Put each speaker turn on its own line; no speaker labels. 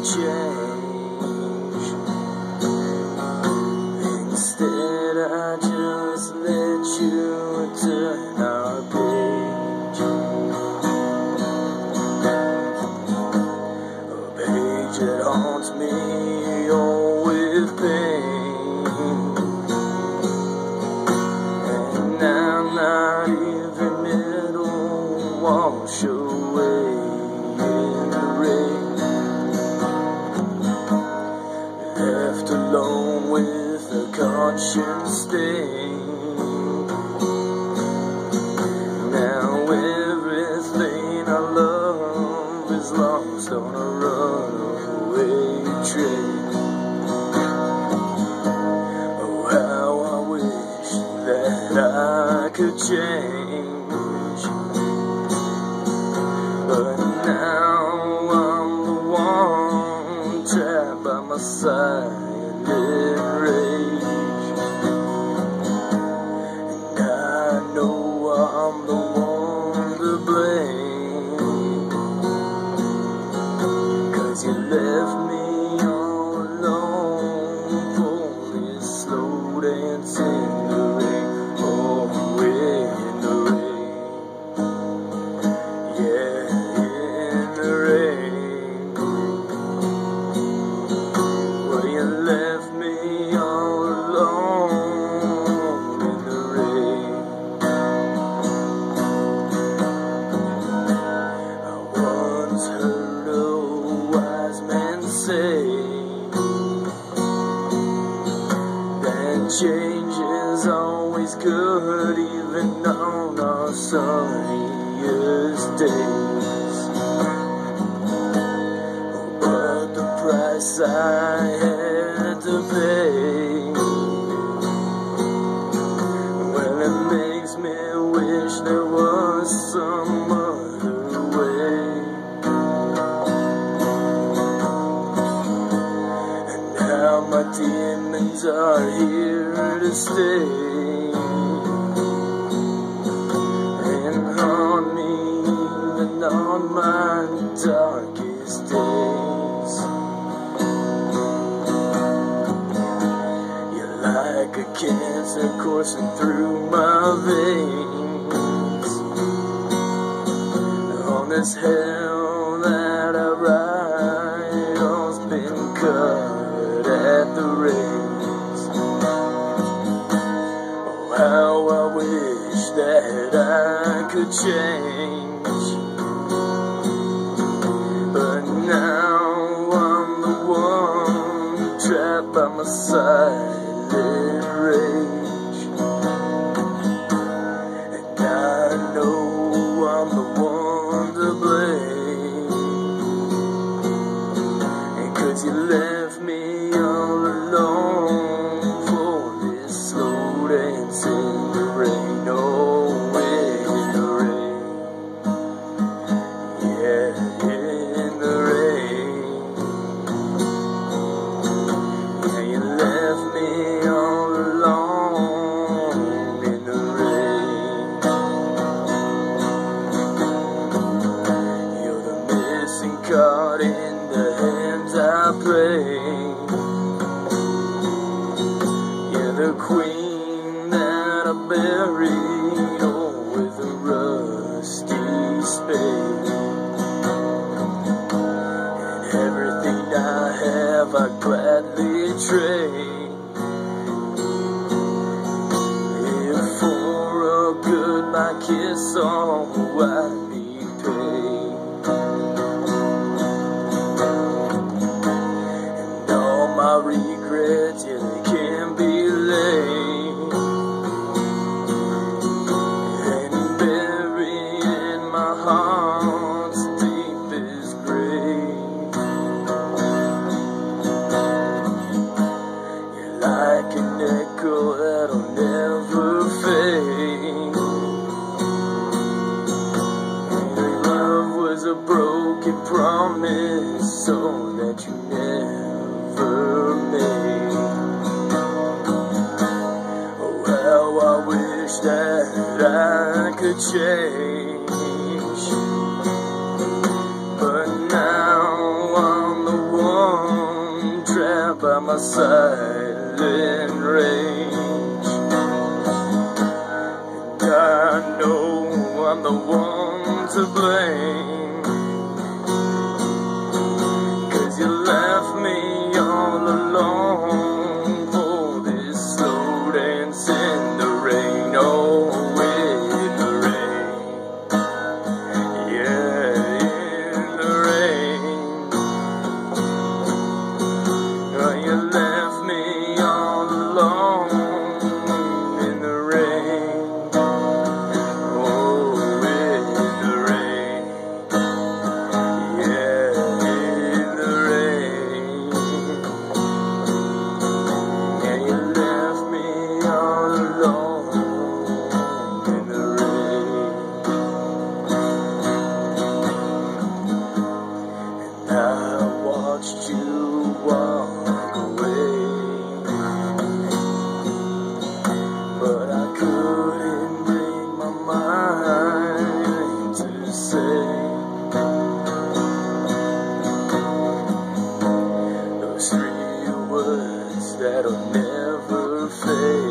could change. Instead I just let you turn our page. A page that haunts me all with pain. And now not even it'll wash away in the rain. Left alone with a conscience stain. Now everything I love is lost on a runaway train. Oh, how I wish that I could change, but now I'm the one trapped by my silent rage. And I know I'm the one to blame, 'cause you left me all alone for this slow dance in the rain. Oh, in the rain, yeah, in the rain. Well, you left me all alone in the rain. I once heard a wise man say that change is always good, even on our sunniest days. But the price I had to pay, well, it makes me wish there was some other way. And now my demons are here to stay and haunt me even on my darkest days. You're like a cancer coursing through my veins. On this hell that I ride, all's been cut at the reins. Oh, how I wish that I could change, but now I'm the one trapped by my silent rage. And I know I'm the one to blame, and 'cause you left me all alone for this slow dance in the rain. Oh, in the rain, yeah, in the rain. Yeah, you left me all alone in the rain. You're the missing card in the hands I play. You're the queen that I buried, oh, with a rusty spade. And everything I have I'd gladly trade, if for a goodbye kiss, oh, I'd be paid. And all my regrets, yeah, they can be laid and buried in my heart's deepest grave. You're like an echo that'll never fade. And love was a broken promise, so that you never made. Oh, how I wish that I could change, but now I'm the one my silent rage. And I know I'm the one to blame, 'cause you left me all alone for this slow dance in the rain. Oh, in the rain, yeah, in the rain. Oh, you left me all alone in the rain. Oh, in the rain, yeah, in the rain. Yeah, you left me all alone in the rain. And I watched you walk away, but I couldn't bring my mind to say those 3 words that'll never fade.